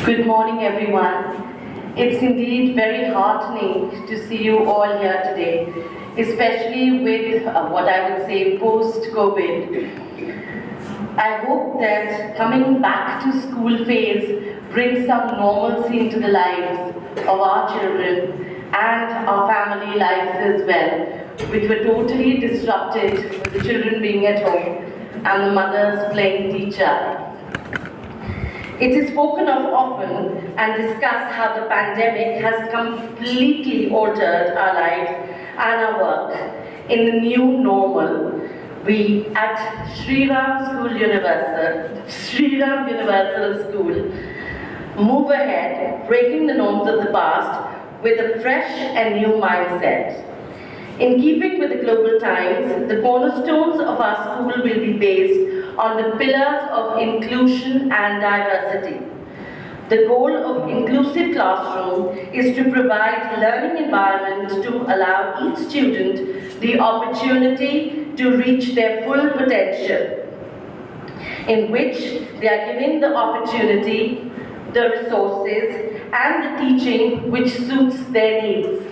Good morning, everyone. It's indeed very heartening to see you all here today, especially with what I would say post-COVID. I hope that coming back to school phase brings some normalcy into the lives of our children and our family lives as well, which were totally disrupted with the children being at home and the mothers playing teacher. It is spoken of often and discussed how the pandemic has completely altered our lives and our work in the new normal. We at Sriram Universal School move ahead, breaking the norms of the past with a fresh and new mindset. In keeping with the global times, the cornerstones of our school will be based on the pillars of inclusion and diversity. The goal of inclusive classroom is to provide learning environment to allow each student the opportunity to reach their full potential, in which they are given the opportunity, the resources, and the teaching which suits their needs.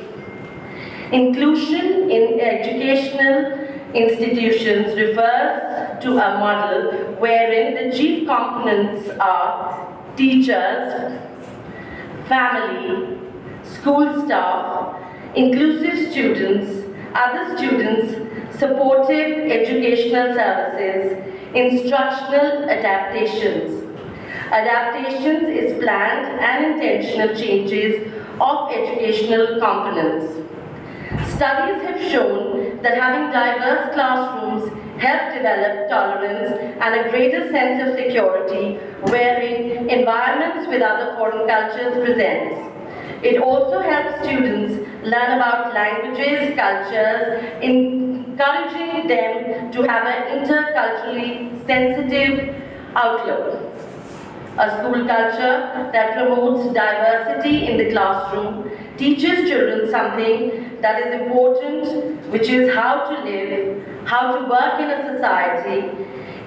Inclusion in educational institutions refers to a model wherein the chief components are teachers, family, school staff, inclusive students, other students, supportive educational services, instructional adaptations. Adaptations is planned and intentional changes of educational components. Studies have shown that having diverse classrooms help develop tolerance and a greater sense of security wherein environments with other foreign cultures presents. It also helps students learn about languages, cultures, encouraging them to have an interculturally sensitive outlook. A school culture that promotes diversity in the classroom teaches children something that is important, which is how to live, how to work in a society.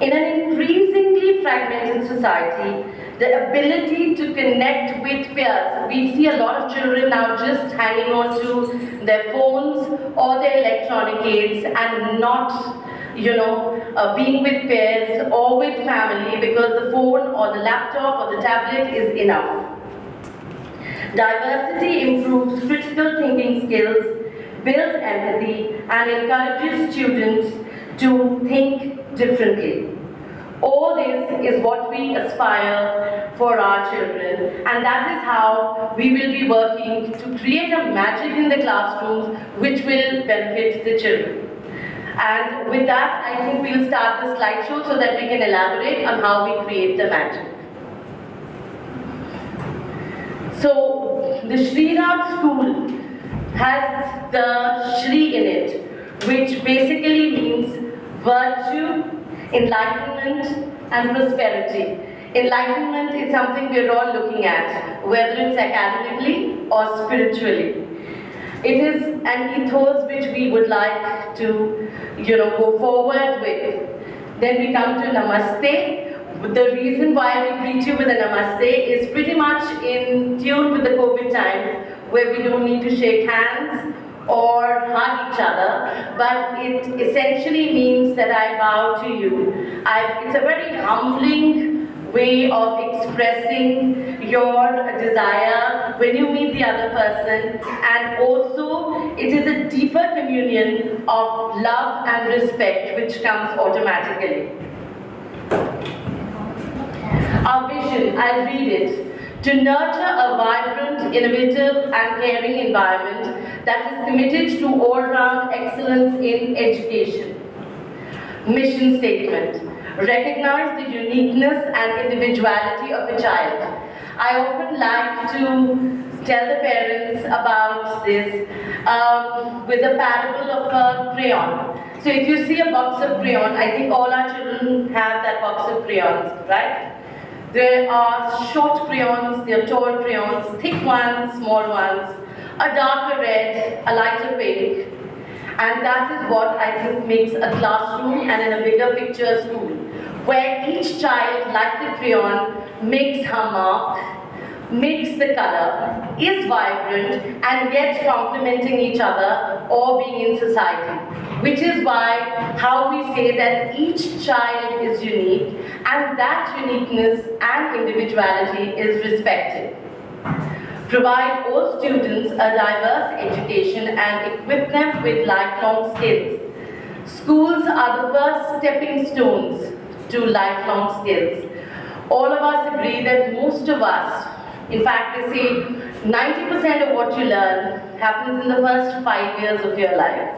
In an increasingly fragmented society, the ability to connect with peers. We see a lot of children now just hanging on to their phones or their electronic aids and not being with peers or with family because the phone or the laptop or the tablet is enough. Diversity improves critical thinking skills, builds empathy, and encourages students to think differently. All this is what we aspire for our children, and that is how we will be working to create a magic in the classrooms which will benefit the children. And with that, I think we'll start the slideshow so that we can elaborate on how we create the magic. So, the Sriram school has the Shri in it, which basically means virtue, enlightenment, and prosperity. Enlightenment is something we're all looking at, whether it's academically or spiritually. It is an ethos which we would like to, go forward with. Then we come to Namaste. The reason why we greet you with a Namaste is pretty much in tune with the COVID times, where we don't need to shake hands or hug each other, but it essentially means that I bow to you. It's a very humbling way of expressing your desire when you meet the other person, and also it is a deeper communion of love and respect which comes automatically. Our vision, I'll read it: to nurture a vibrant, innovative and caring environment that is committed to all-round excellence in education. Mission statement: recognize the uniqueness and individuality of a child. I often like to tell the parents about this with a parable of a crayon. So if you see a box of crayons, I think all our children have that box of crayons, right? There are short crayons, there are tall crayons, thick ones, small ones, a darker red, a lighter pink. And that is what I think makes a classroom and in a bigger picture school, where each child, like the crayon, makes her mark, mix the color, is vibrant, and yet complementing each other or being in society. Which is why how we say that each child is unique and that uniqueness and individuality is respected. Provide all students a diverse education and equip them with lifelong skills. Schools are the first stepping stones to lifelong skills. All of us agree that most of us, in fact they say 90% of what you learn happens in the first 5 years of your life,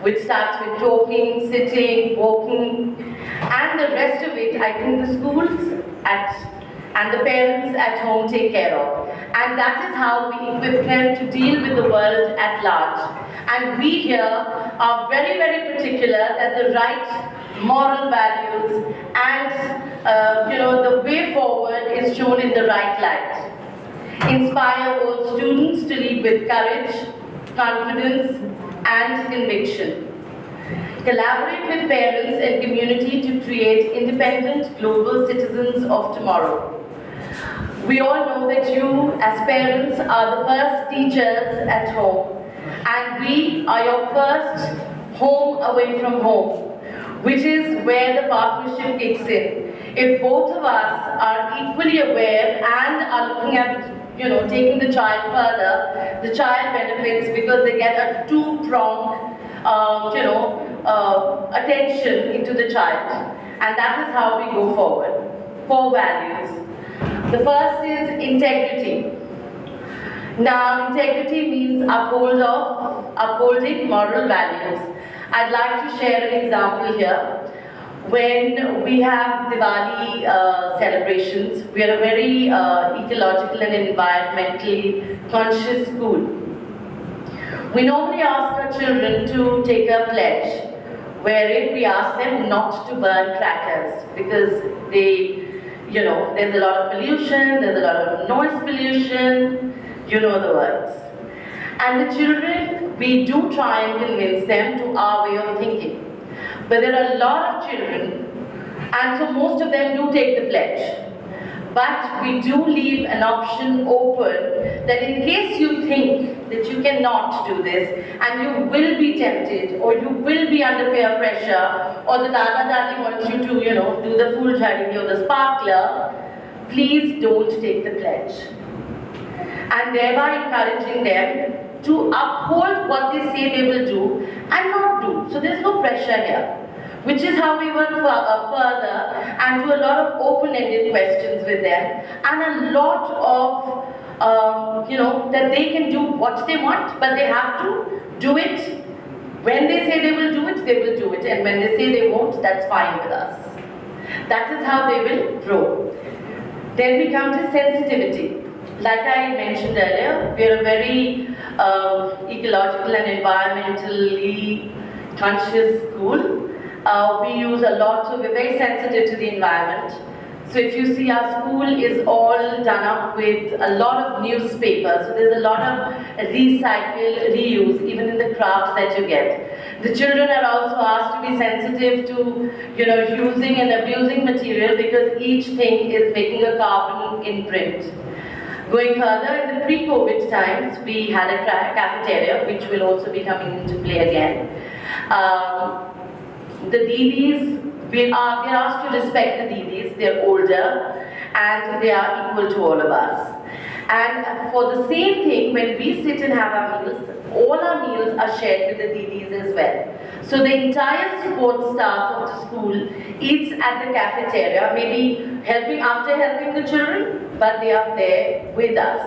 which starts with talking, sitting, walking, and the rest of it I think the schools and the parents at home take care of. And that is how we equip them to deal with the world at large. And we here are very, very particular that the right moral values and the way forward is shown in the right light. Inspire all students to lead with courage, confidence, and conviction. Collaborate with parents and community to create independent global citizens of tomorrow. We all know that you, as parents, are the first teachers at home, and we are your first home away from home, which is where the partnership kicks in. If both of us are equally aware and are looking at taking the child further, the child benefits because they get a two-pronged attention into the child. And that is how we go forward. 4 values. The first is integrity. Now, integrity means upholding moral values. I'd like to share an example here. When we have Diwali celebrations, we are a very ecological and environmentally conscious school. We normally ask our children to take a pledge, wherein we ask them not to burn crackers because there's a lot of pollution, there's a lot of noise pollution, you know the words. And the children, we do try and convince them to our way of thinking. But there are a lot of children, and so most of them do take the pledge. But we do leave an option open that in case you think that you cannot do this and you will be tempted or you will be under peer pressure or the Dada Dadi wants you to, do the full jhari or the sparkler, please don't take the pledge. And thereby encouraging them to uphold what they say they will do and not do. So there's no pressure here. Which is how we work further and do a lot of open-ended questions with them and a lot of, that they can do what they want, but they have to do it. When they say they will do it, they will do it. And when they say they won't, that's fine with us. That is how they will grow. Then we come to sensitivity. Like I mentioned earlier, we are a very ecological and environmentally conscious school. We use a lot, so we're very sensitive to the environment. So if you see, our school is all done up with a lot of newspapers. So there's a lot of recycle, reuse, even in the crafts that you get. The children are also asked to be sensitive to, using and abusing material because each thing is making a carbon imprint. Going further, in the pre-COVID times, we had a cafeteria, which will also be coming into play again. The DDs, we're asked to respect the DDs. They're older and they are equal to all of us. And for the same thing, when we sit and have our meals, all our meals are shared with the DDs as well. So the entire support staff of the school eats at the cafeteria, maybe after helping the children, but they are there with us.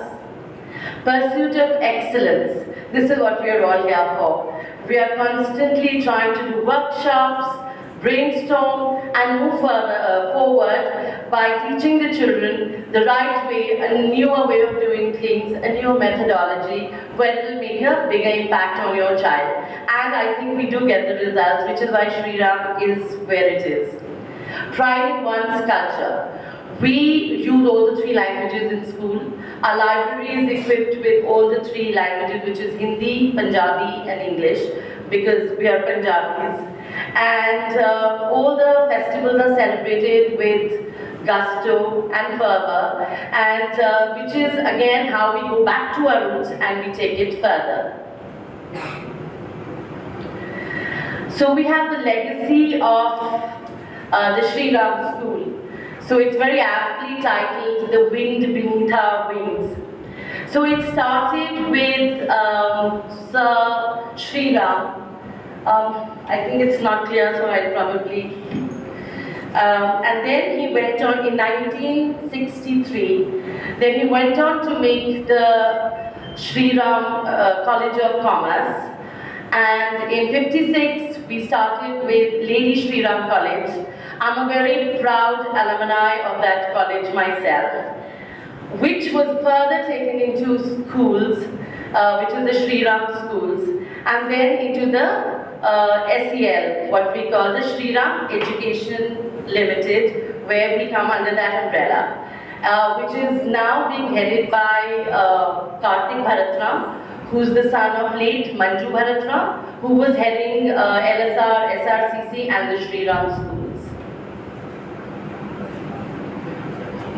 Pursuit of excellence. This is what we are all here for. We are constantly trying to do workshops, brainstorm and move forward by teaching the children the right way, a newer way of doing things, a new methodology where it will make a bigger impact on your child. And I think we do get the results, which is why Shri Ram is where it is. Pride in one's culture. We use all the 3 languages in school. Our library is equipped with all the 3 languages, which is Hindi, Punjabi and English, because we are Punjabis. And all the festivals are celebrated with gusto, and fervor, and which is again how we go back to our roots and we take it further. So we have the legacy of the Sri Ram School. So it's very aptly titled The Wind Beneath Our Wings. So it started with Sir Sri Ram. I think it's not clear, so I'll probably... and then he went on in 1963. Then he went on to make the Sri Ram College of Commerce. And in 56, we started with Lady Sri Ram College. I'm a very proud alumni of that college myself, which was further taken into schools, which is the Sri Ram schools, and then into the SEL, what we call the Sri Ram Education Limited, where we come under that umbrella, which is now being headed by Karthik Bharatram, who's the son of late Manju Bharatram, who was heading LSR, SRCC and the Sri Ram schools.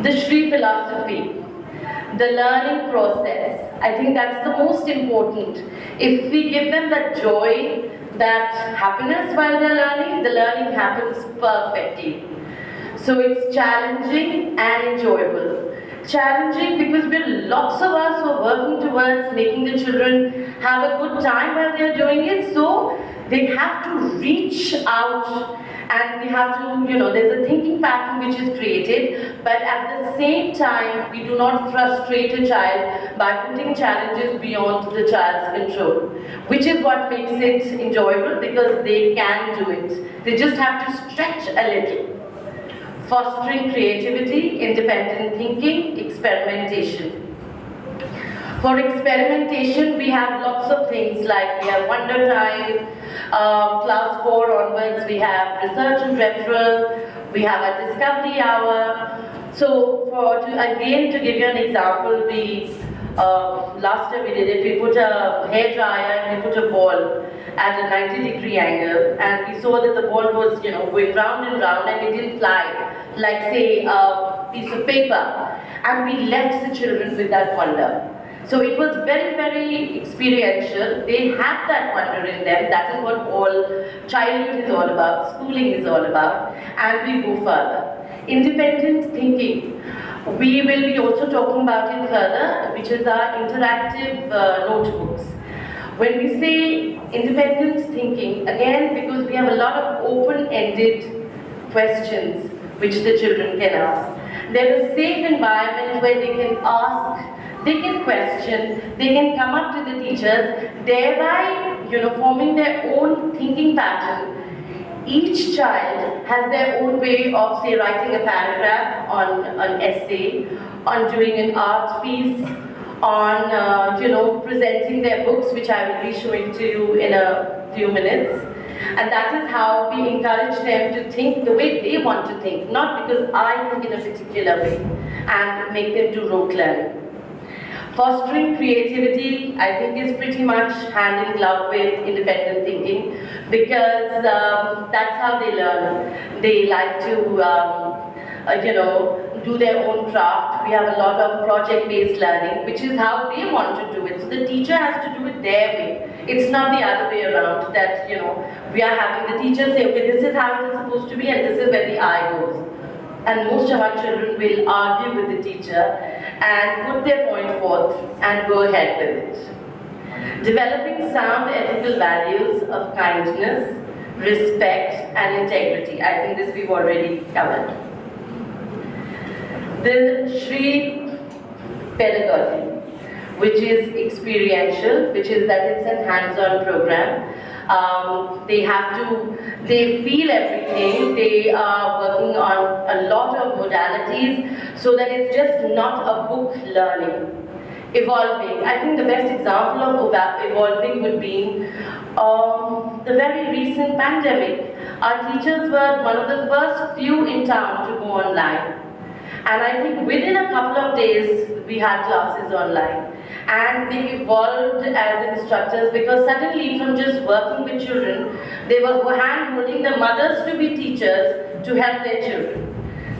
The Sri philosophy, the learning process, I think that's the most important. If we give them that joy, that happiness while they're learning, the learning happens perfectly. So it's challenging and enjoyable. Challenging because lots of us who are working towards making the children have a good time while they're doing it, so they have to reach out and we have to, there's a thinking pattern which is created, but at the same time, we do not frustrate a child by putting challenges beyond the child's control, which is what makes it enjoyable because they can do it. They just have to stretch a little. Fostering creativity, independent thinking, experimentation. For experimentation, we have lots of things like we have Wonder Time, class 4 onwards, we have research and referral, we have a discovery hour. So, again, to give you an example, last time we did it, we put a hair dryer and we put a ball at a 90-degree angle, and we saw that the ball was, going round and round and it didn't fly, like say a piece of paper, and we left the children with that wonder. So it was very, very experiential. They had that wonder in them. That is what all childhood is all about, schooling is all about, and we go further. Independent thinking. We will be also talking about it further, which is our interactive notebooks. When we say independent thinking, again, because we have a lot of open-ended questions which the children can ask. There is a safe environment where they can ask, they can question, they can come up to the teachers, thereby, forming their own thinking pattern. Each child has their own way of, say, writing a paragraph, on an essay, on doing an art piece, on, presenting their books, which I will be showing to you in a few minutes. And that is how we encourage them to think the way they want to think, not because I think in a particular way, and make them do rote learning. Fostering creativity, I think, is pretty much hand in glove with independent thinking, because that's how they learn. They like to, do their own craft. We have a lot of project-based learning, which is how they want to do it. So the teacher has to do it their way. It's not the other way around that, we are having the teacher say, okay, this is how it is supposed to be and this is where the eye goes. And most of our children will argue with the teacher and put their point forth and go ahead with it. Developing sound ethical values of kindness, respect, and integrity. I think this we've already covered. The Shri pedagogy, which is experiential, which is that it's a hands-on program. They feel everything, they are working on a lot of modalities so that it's just not a book learning. Evolving, I think the best example of evolving would be the very recent pandemic. Our teachers were one of the first few in town to go online. And I think within a couple of days, we had classes online. And they evolved as instructors because suddenly from just working with children, they were hand-holding the mothers to be teachers to help their children.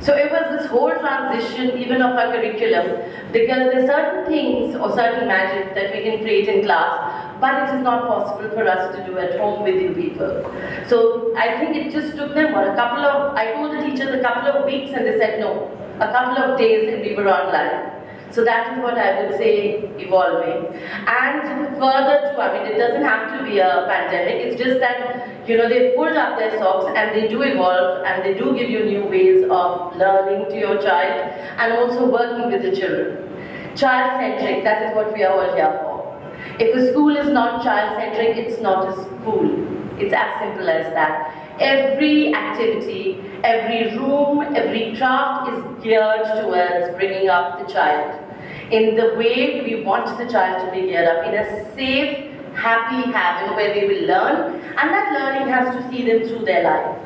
So it was this whole transition even of our curriculum, because there are certain things or certain magic that we can create in class, but it is not possible for us to do at home with you people. So I think it just took them I told the teachers a couple of weeks and they said no, a couple of days and we were online. So that is what I would say, evolving. And further to, I mean, it doesn't have to be a pandemic, it's just that, they've pulled up their socks and they do evolve and they do give you new ways of learning to your child and also working with the children. Child-centric, that is what we are all here for. If a school is not child-centric, it's not a school. It's as simple as that. Every activity, every room, every craft is geared towards bringing up the child in the way we want the child to be geared up, in a safe, happy haven where they will learn, and that learning has to see them through their life.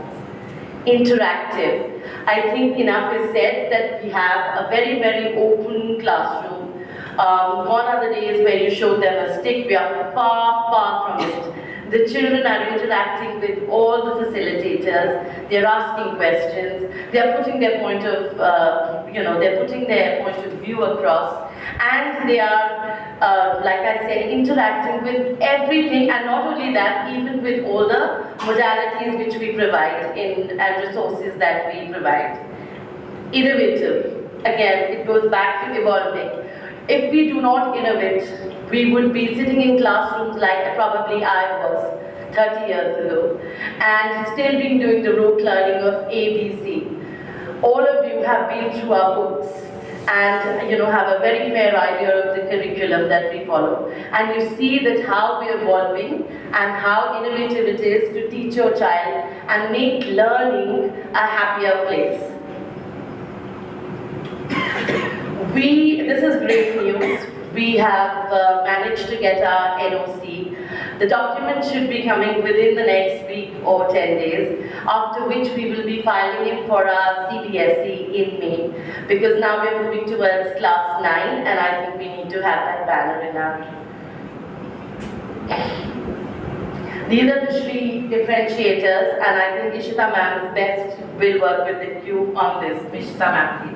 Interactive. I think enough is said that we have a very, very open classroom. Gone are the days where you showed them a stick. We are far, far from it. The children are interacting with all the facilitators. They're asking questions. They're putting their point of, view across, and they are, like I said, interacting with everything. And not only that, even with all the modalities which we provide and resources that we provide. Innovative. Again, it goes back to evolving. If we do not innovate, we would be sitting in classrooms like probably I was 30 years ago, and still been doing the rote learning of ABC. All of you have been through our books and have a very fair idea of the curriculum that we follow. And you see that how we're evolving and how innovative it is to teach your child and make learning a happier place. This is great news. We have managed to get our NOC. The document should be coming within the next week or 10 days, after which we will be filing in for our CBSE in May, because now we're moving towards class 9 and I think we need to have that banner in our. These are the three differentiators, and I think Ishita ma'am best will work with you on this. Ishita ma'am, please.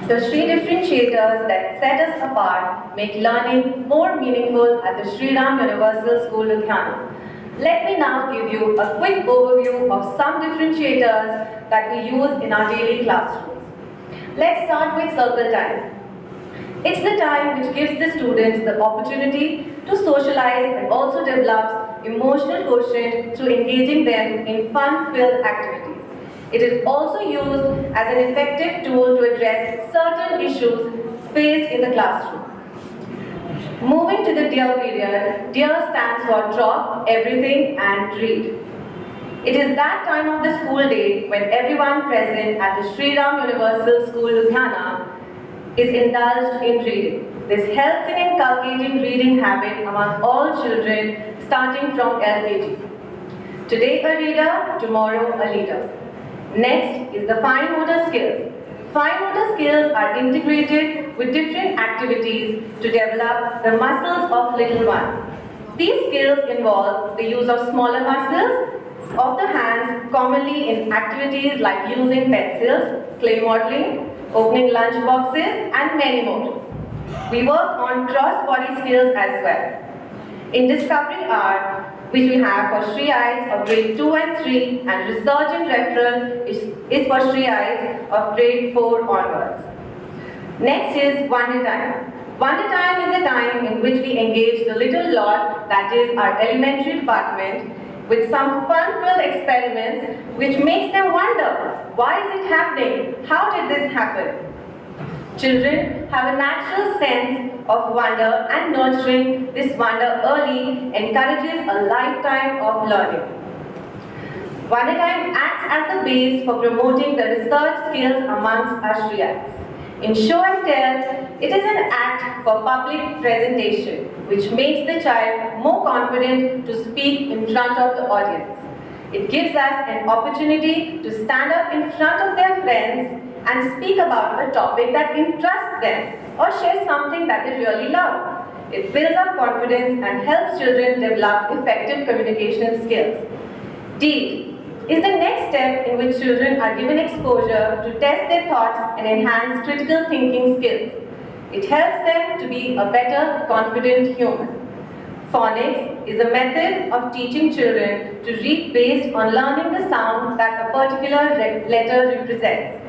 The three differentiators that set us apart make learning more meaningful at the Sri Ram Universal School, Ludhiana. Let me now give you a quick overview of some differentiators that we use in our daily classrooms. Let's start with circle time. It's the time which gives the students the opportunity to socialize and also develops emotional quotient through engaging them in fun-filled activities. It is also used as an effective tool to address certain issues faced in the classroom. Moving to the DEAR period, DEAR stands for Drop Everything and Read. It is that time of the school day when everyone present at the Sri Ram Universal School, Ludhiana is indulged in reading. This helps in inculcating reading habit among all children starting from LKG. Today a reader, tomorrow a leader. Next is the fine motor skills. Fine motor skills are integrated with different activities to develop the muscles of little one. These skills involve the use of smaller muscles of the hands, commonly in activities like using pencils, clay modeling, opening lunch boxes, and many more. We work on cross-body skills as well. In Discovery Art, which we have for Sri Eyes of grade 2 and 3, and Research and Referral is for Sri Eyes of grade 4 onwards. Next is Wonder Time. Wonder Time is the time in which we engage the little lot, that is our elementary department, with some fun-filled experiments which makes them wonder, why is it happening? How did this happen? Children have a natural sense of wonder, and nurturing this wonder early encourages a lifetime of learning. Wonder Time acts as the base for promoting the research skills amongst our Shriyas. In show and tell, it is an act for public presentation, which makes the child more confident to speak in front of the audience. It gives us an opportunity to stand up in front of their friends and speak about a topic that interests them or share something that they really love. It builds up confidence and helps children develop effective communication skills. D is the next step in which children are given exposure to test their thoughts and enhance critical thinking skills. It helps them to be a better, confident human. Phonics is a method of teaching children to read based on learning the sound that a particular letter represents.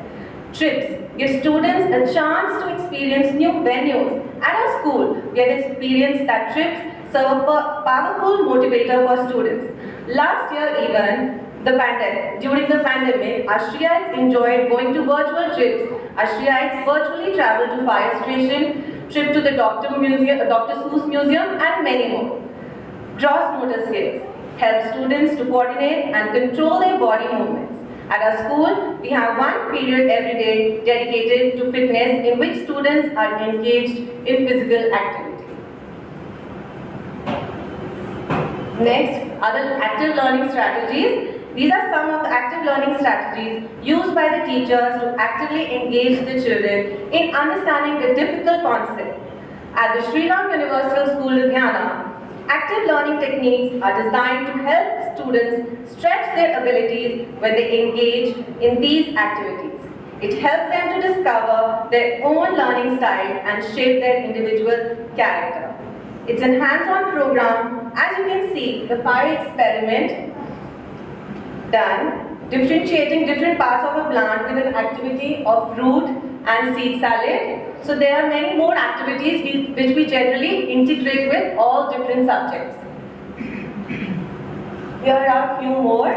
Trips give students a chance to experience new venues. At our school, we have experienced that trips serve a powerful motivator for students. Last year even, during the pandemic, Ashriyites enjoyed going to virtual trips. Ashriyites virtually traveled to fire station, trip to the Dr. Seuss Museum and many more. Gross motor skills help students to coordinate and control their body movements. At our school, we have one period every day dedicated to fitness in which students are engaged in physical activity. Next, other active learning strategies. These are some of the active learning strategies used by the teachers to actively engage the children in understanding the difficult concept. At the Sri Ram Universal School, Ludhiana, active learning techniques are designed to help students stretch their abilities when they engage in these activities. It helps them to discover their own learning style and shape their individual character. It's a hands-on program. As you can see, the fire experiment done, differentiating different parts of a plant with an activity of root and seed salad. So there are many more activities which we generally integrate with all different subjects. Here are a few more.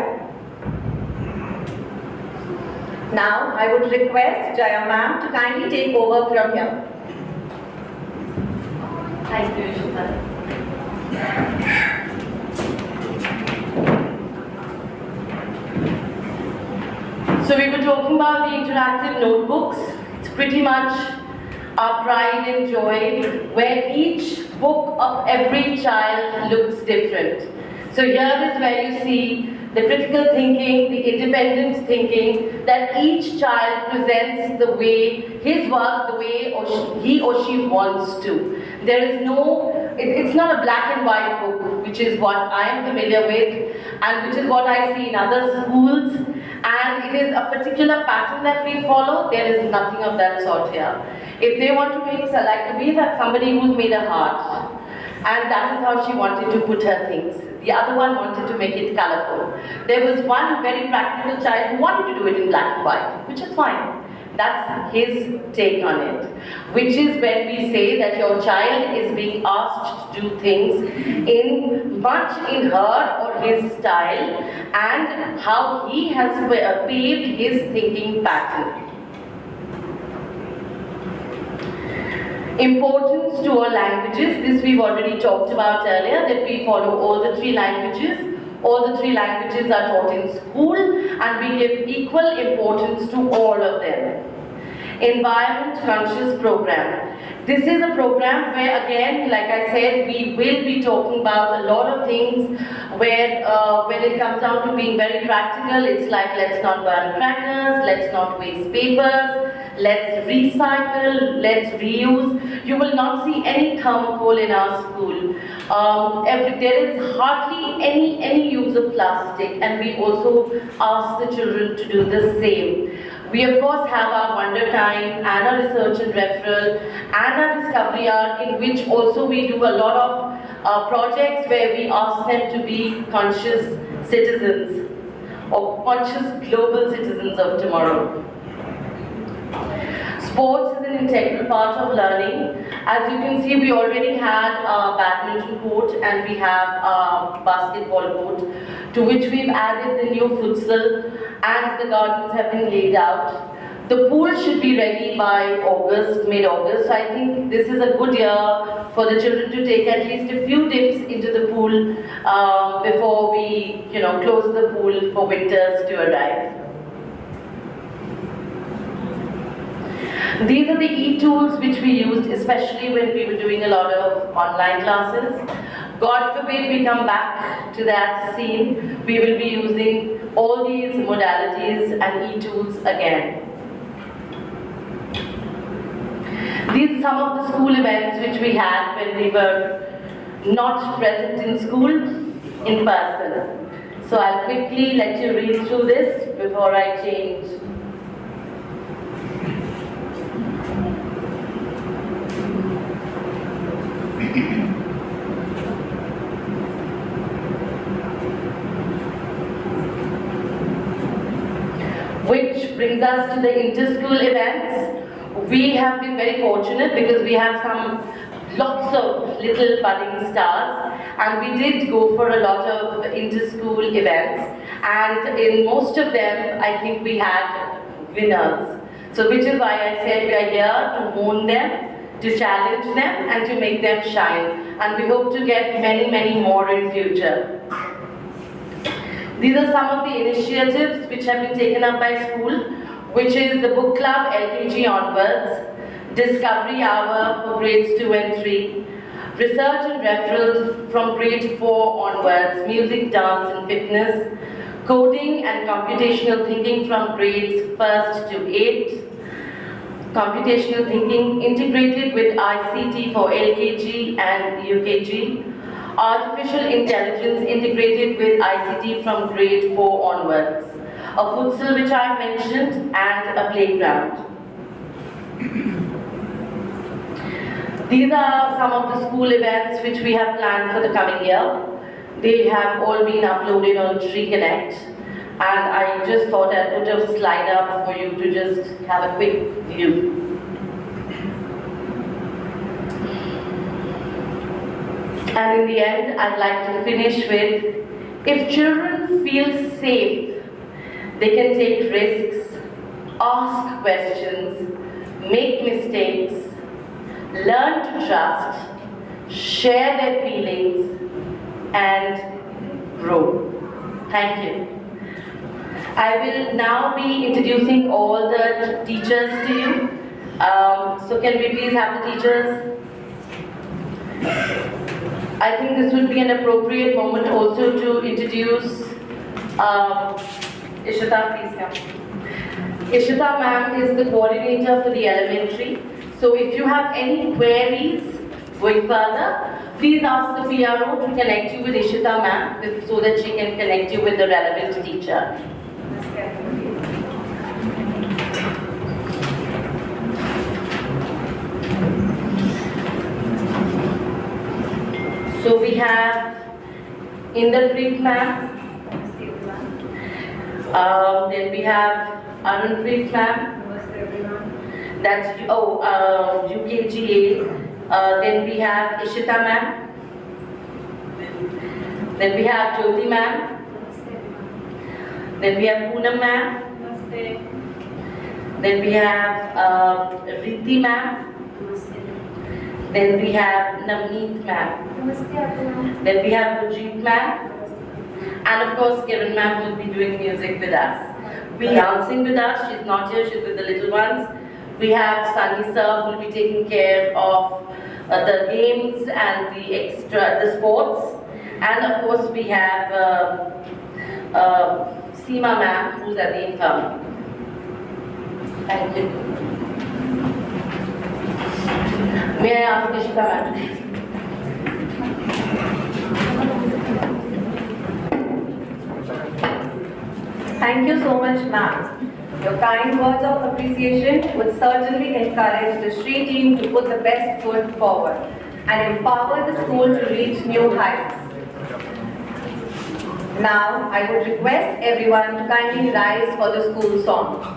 Now I would request Jaya ma'am to kindly take over from here. Thank you, Ishita. So we were talking about the interactive notebooks. It's pretty much our pride and joy, where each book of every child looks different. So here is where you see the critical thinking, the independent thinking, that each child presents the way, his work, the way he or she wants to. There is no, it's not a black and white book, which is what I am familiar with, and which is what I see in other schools, and it is a particular pattern that we follow. There is nothing of that sort here. If they want to make we have somebody who's made a heart, and that is how she wanted to put her things. The other one wanted to make it colorful. There was one very practical child who wanted to do it in black and white, which is fine. That's his take on it. Which is when we say that your child is being asked to do things much in her or his style, and how he has paved his thinking pattern. Importance to all languages. This we've already talked about earlier, that we follow all the three languages. All the three languages are taught in school, and we give equal importance to all of them. Environment Conscious Program. This is a program where, again, like I said, we will be talking about a lot of things where when it comes down to being very practical, it's like, let's not burn crackers, let's not waste papers, let's recycle, let's reuse. You will not see any thermocol in our school. There is hardly any use of plastic, and we also ask the children to do the same. We of course have our Wonder Time and our Research and Referral and our Discovery Hour, in which also we do a lot of projects where we ask them to be conscious citizens or conscious global citizens of tomorrow. Sports is an integral part of learning. As you can see, we already had a badminton court and we have a basketball court, to which we've added the new futsal, and the gardens have been laid out. The pool should be ready by August, mid-August. So I think this is a good year for the children to take at least a few dips into the pool before we, close the pool for winters to arrive. These are the e-tools which we used, especially when we were doing a lot of online classes. God forbid we come back to that scene, we will be using all these modalities and e-tools again. These are some of the school events which we had when we were not present in school in person. So I'll quickly let you read through this before I change. Which brings us to the inter-school events. We have been very fortunate because we have lots of little budding stars, and we did go for a lot of inter-school events, and in most of them I think we had winners. So which is why I said we are here to hone them, to challenge them and to make them shine, and we hope to get many more in future. These are some of the initiatives which have been taken up by school, which is the book club LKG onwards, discovery hour for grades 2 and 3, research and referrals from grade 4 onwards, music, dance and fitness, coding and computational thinking from grades 1st to 8th, computational thinking integrated with ICT for LKG and UKG, artificial intelligence integrated with ICT from grade 4 onwards, a futsal which I mentioned, and a playground. These are some of the school events which we have planned for the coming year. They have all been uploaded on Tree Connect, and I just thought I'd put a slide up for you to just have a quick view. And in the end, I'd like to finish with, if children feel safe, they can take risks, ask questions, make mistakes, learn to trust, share their feelings, and grow. Thank you. I will now be introducing all the teachers to you. So can we please have the teachers? I think this would be an appropriate moment also to introduce Ishita, please come. Ishita ma'am is the coordinator for the elementary. So if you have any queries going further, please ask the PRO to connect you with Ishita ma'am so that she can connect you with the relevant teacher. So we have Inderpreet ma'am, then we have Arunpreet ma'am, that's UKGA, then we have Ishita ma'am, then we have Jyoti ma'am, then we have Poonam ma'am, then we have Riti ma'am, then we have Navneet ma'am, then we have Gurjeet ma'am, and of course Kiran ma'am will be doing music with us. We dancing with us, she's not here, she's with the little ones. We have Sunny sir who will be taking care of the games and the sports. And of course we have Seema ma'am who's at the infirmary. Thank you. May I ask Ishita ma'am? Thank you so much, ma'am. Your kind words of appreciation would certainly encourage the Shri team to put the best foot forward and empower the school to reach new heights. Now, I would request everyone to kindly rise for the school song.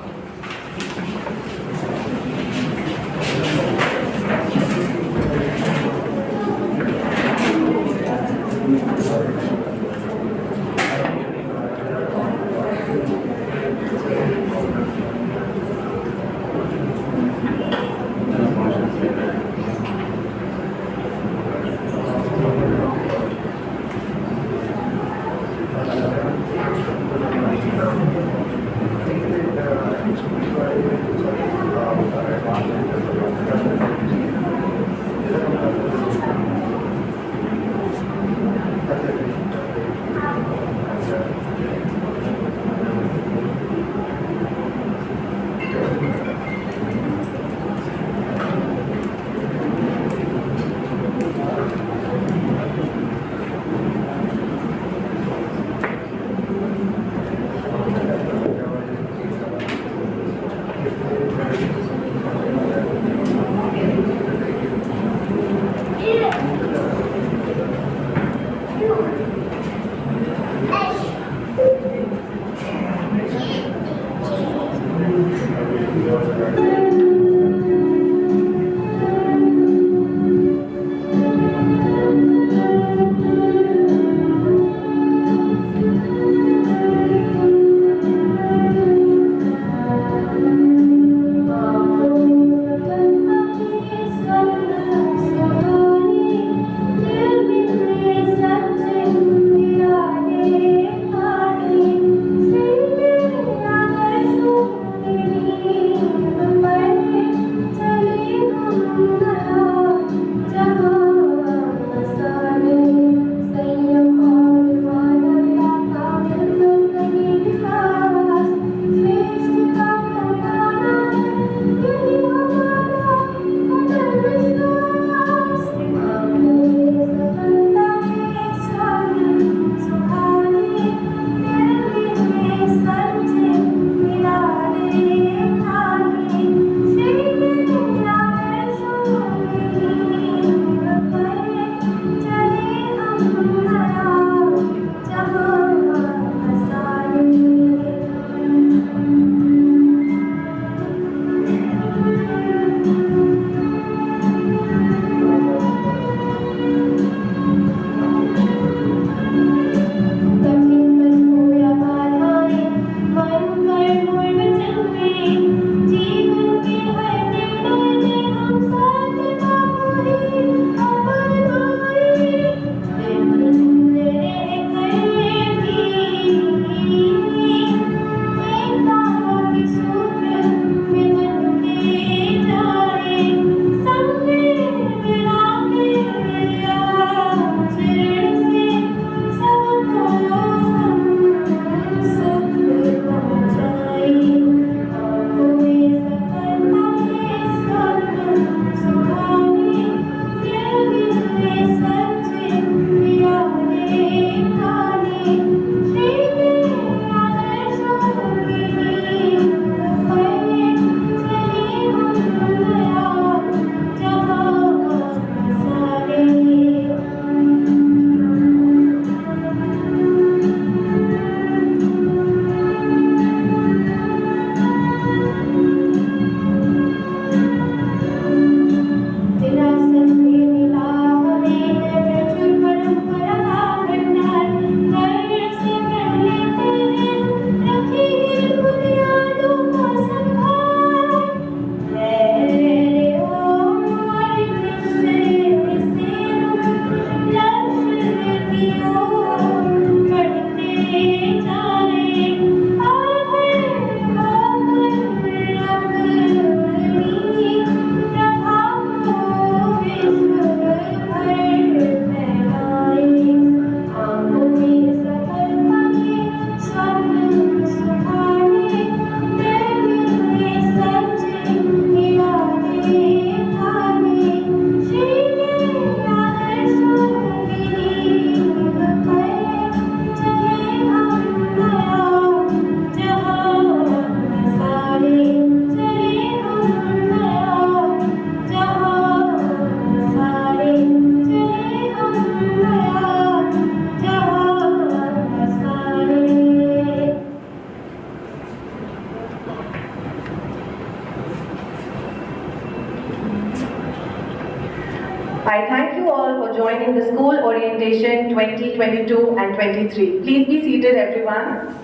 I thank you all for joining the School Orientation 2022 and 23. Please be seated, everyone.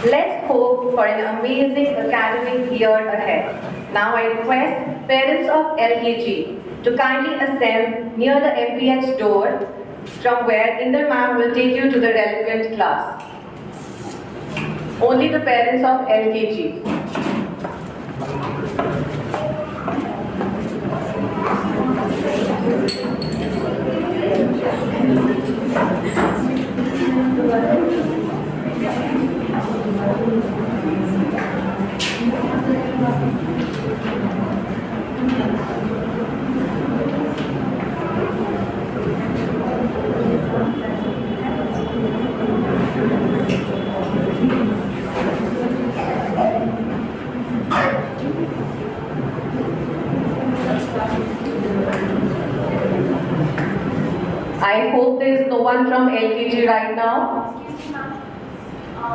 Let's hope for an amazing academic year ahead. Now I request parents of LKG to kindly assemble near the MPH door, from where Inder ma'am will take you to the relevant class. Only the parents of LKG. I hope there is no one from LKG right now. Excuse me, ma'am.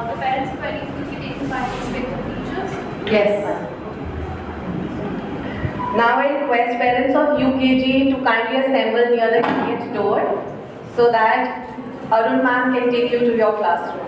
The parents' queries will be taken by the respective teachers. Yes. Now I request parents of UKG to kindly assemble near the gate door so that Arun ma'am can take you to your classroom.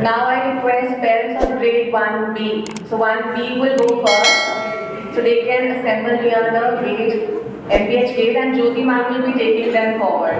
Now I request parents of grade 1B. So 1B will go first. So they can assemble near the gate, MPH gate, and Jyoti ma'am will be taking them forward.